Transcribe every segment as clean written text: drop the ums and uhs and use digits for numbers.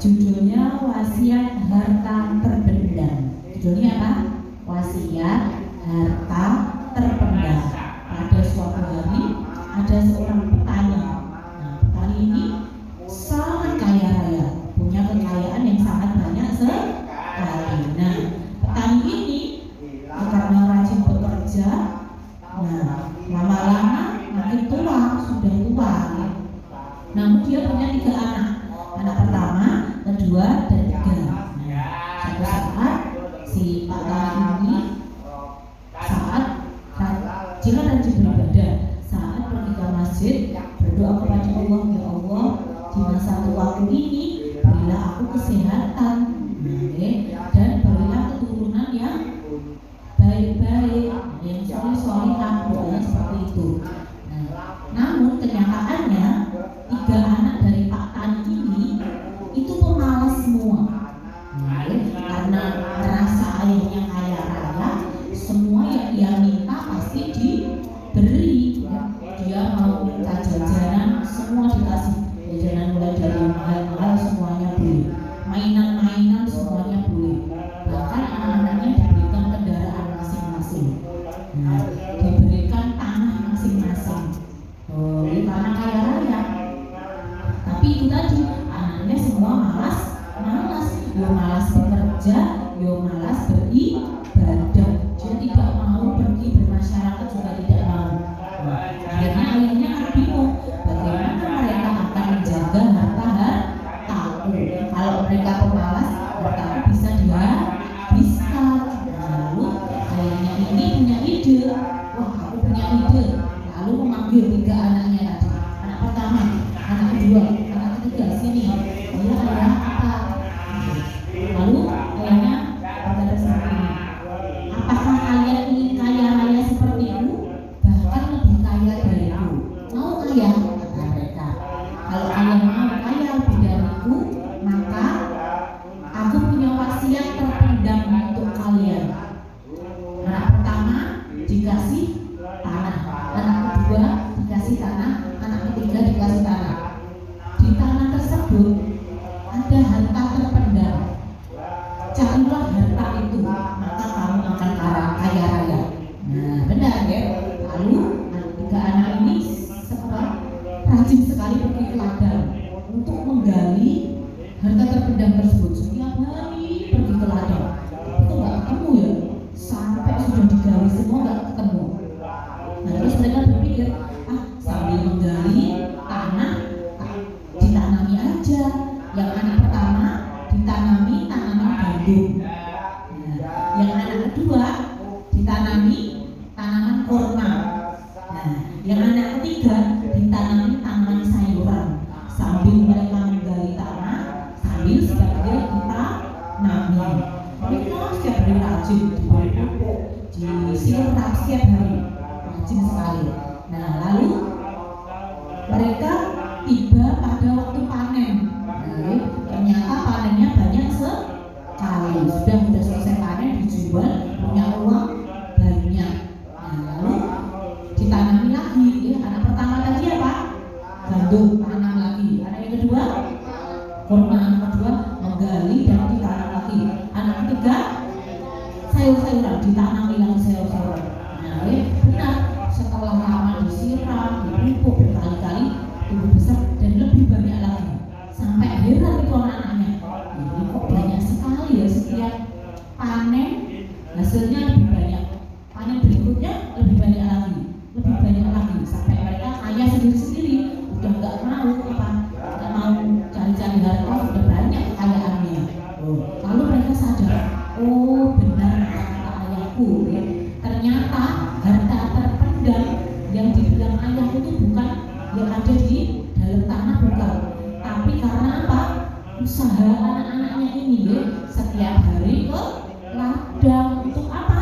Judulnya wasiat harta terpendam. Judulnya apa? Wasiat harta terpendam. Pada suatu hari ada seorang petani. Nah, petani ini sangat kaya raya, punya kekayaan yang sangat banyak sekali. Nah, petani ini karena rajin bekerja, nah lama-lama makin tua, sudah tua. Namun dia punya 3 anak. Anak pertama, kedua, dan 3. Nah, suatu saat si Pak Tani ini saat rajin beribadah, saat pergi ke masjid berdoa kepada Allah, ya Allah, di masa tuaku ini berilah aku kesehatan, dan berilah keturunan yang baik-baik, yang soleh-solehah, doanya seperti itu. Nah, namun kenyataannya 3 anak dari Pak Tani ini itu pemalas semua. Karena merasa ayahnya kaya raya, semua yang dia minta pasti diberi. Dia mau minta jajanan, semua dikasih jajanan, mulai dari mahal-mahal semuanya boleh, mainan-mainan semuanya boleh, bahkan anak-anaknya diberikan kendaraan masing-masing. Nah, diberikan tanah masing-masing. Tanah kaya raya. Tapi itu tadi, anaknya semua malas, yo malas bekerja, yo malas beribadah. Dia tidak mau pergi bermasyarakat, juga tidak mau. Akhirnya ayahnya kan bingung, bagaimana mereka akan menjaga harta-hartaku. Kalau mereka pemalas, hartaku bisa dihabiskan. Lalu ayahnya ini punya ide. Wah, aku punya ide. Lalu memanggil 3 anaknya tadi. Anak pertama, anak kedua, anak ketiga, sini. Iya ayah, apa? Lalu ayahnya berkata seperti ini, apakah kalian ingin kaya raya sepertiku, bahkan lebih kaya dariku? Mau ayah? Kata mereka, kalau kalian mau kaya lebih dariku, maka aku punya wasiat terpendam untuk kalian. Anak pertama dikasih tanah, anak kedua dikasih tanah, anak ketiga dikasih tanah. Di tanah tersebut ada harta terpendam. Carilah harta itu, maka kamu akan kaya raya. Nah, benar ya. Lalu 3 anak ini rajin sekali pergi ke ladang untuk menggali harta terpendam tersebut. Setiap hari pergi ke ladang, itu nggak ketemu ya, sampai sudah digali semua nggak ketemu. Nah, terus mereka berpikir, sambil menggali tanah, ditanami aja. Yang anak pertama ditanami tanaman gandum. Nah, yang anak kedua ditanami tanaman kurma. Nah, yang anak ketiga ditanami tanaman sayuran. Sambil mereka menggali tanah, sambil sebagian ditanami. Mereka setiap hari rajin diberi pupuk, disiram setiap hari, rajin sekali. Nah, lalu mereka tiba pada waktu panen. Ternyata panennya banyak sekali. Sudah selesai panen, dijual, punya uang banyak. Nah, lalu ditanami lagi. Anak pertama tadi apa? Gandum, tanam lagi. Anak yang kedua kurma, anak kedua menggali dan ditanam lagi. Anak ketiga sayur-sayuran, ditanami lagi sayur-sayuran. Nah, benar, setelah lama disiram, dipupuk berkali-kali, tumbuh besar dan lebih banyak lagi. Sampai heran itu anak-anaknya, ini kok banyak sekali ya, setiap panen hasilnya lebih banyak, panen berikutnya lebih banyak lagi, sampai mereka kaya sendiri-sendiri, udah nggak mau cari-cari harta, udah banyak kekayaannya. Lalu mereka sadar, oh benar kata ayahku, ternyata harta terpendam yang dibilang ayahku itu bukan yang ada di dalam tanah, bukan. Tapi karena apa? Usaha anak-anaknya ini setiap hari ke ladang. Untuk apa?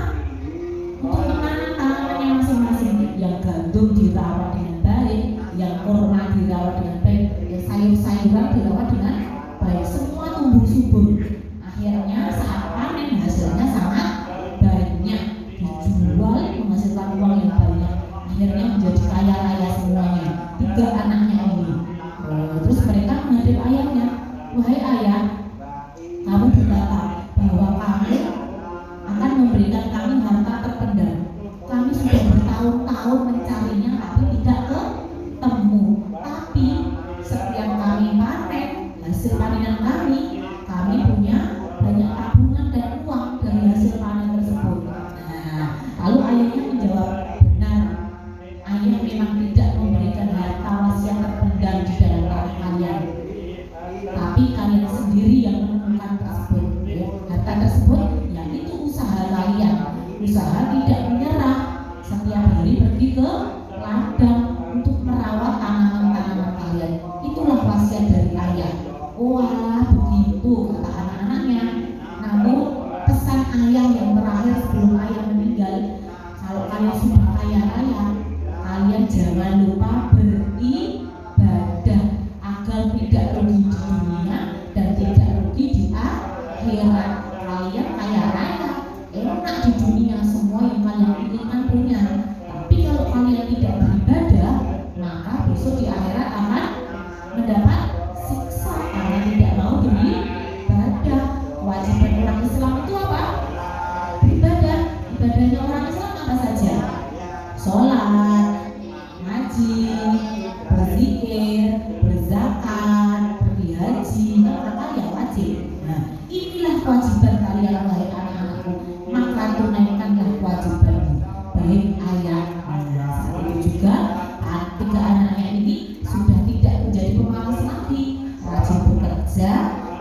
Untuk menanam tanamannya masing-masing. Yang gandum dirawat dengan baik, yang kurma dirawat dengan baik, yang sayur-sayuran dirawat dengan baik. Semua tumbuh subur. Akhirnya saat panen hasilnya sangat banyak, dijual menghasilkan uang yang banyak. Akhirnya menjadi kaya raya semuanya, 3 anaknya ini. Terus mereka menghadap ayahnya, wahai ayah, hasil panenan kami punya banyak tabungan dan uang dari hasil panen tersebut. Nah, lalu ayahnya menjawab, benar, ayah memang tidak memberikan harta wasiat terpendam di dalam tanah kalian, tapi kalian sendiri yang menemukan tersebut. Harta tersebut ya itu usaha kalian, usaha tidak menyerah, setiap hari pergi ke ladang untuk merawat tanaman-tanaman kalian. Itulah wasiat dari ayah. Wah, begitu kata anak-anaknya. Namun pesan ayah yang terakhir sebelum ayah meninggal, kalau kalian sudah kaya raya, kalian jangan lupa beribadah agar tidak rugi di dunia dan tidak rugi di akhirat. Kalian kaya raya, enak di dunia, semua yang kalian inginkan punya. Tapi kalau kalian tidak beribadah, maka besok di akhirat akan mendapat siksa karena tidak mau beribadah. Kewajiban orang Islam itu apa? Beribadah. Ibadahnya orang Islam apa saja? Sholat, ngaji, berzikir, berzakat, pergi haji, maka ya wajib. Nah, inilah kewajiban kalian wahai anak-anakku, maka tunaikanlah kewajibanmu. Baik ayah, saat itu juga tiga anaknya ini sudah tidak menjadi pemalas lagi, rajin bekerja,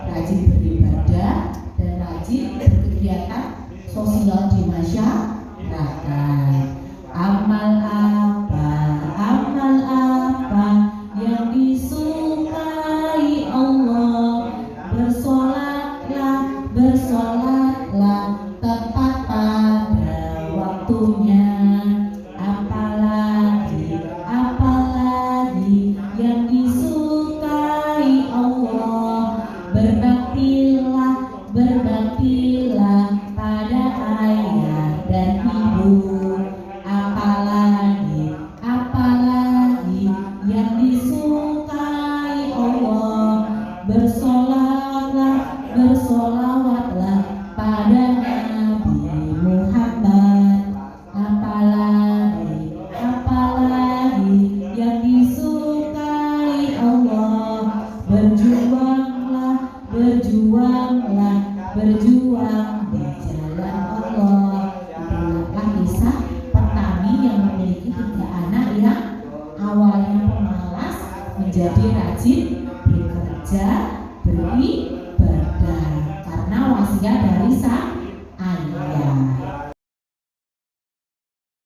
rajin beribadah, dan rajin berkegiatan sosial di masyarakat. Amal apa yang disukai Allah, bersolatlah tepat pada waktunya. Apalagi yang disukai Allah, berbaktilah pada ayah dan ibu. Apalagi yang disukai Allah, bersolawatlah pada Nabi Muhammad. Apalagi yang disukai Allah, berjuang di jalan Allah. Itulah kisah petani yang memiliki 3 anak yang awalnya pemalas menjadi rajin bekerja, beribadah karena wasiat dari sang ayah.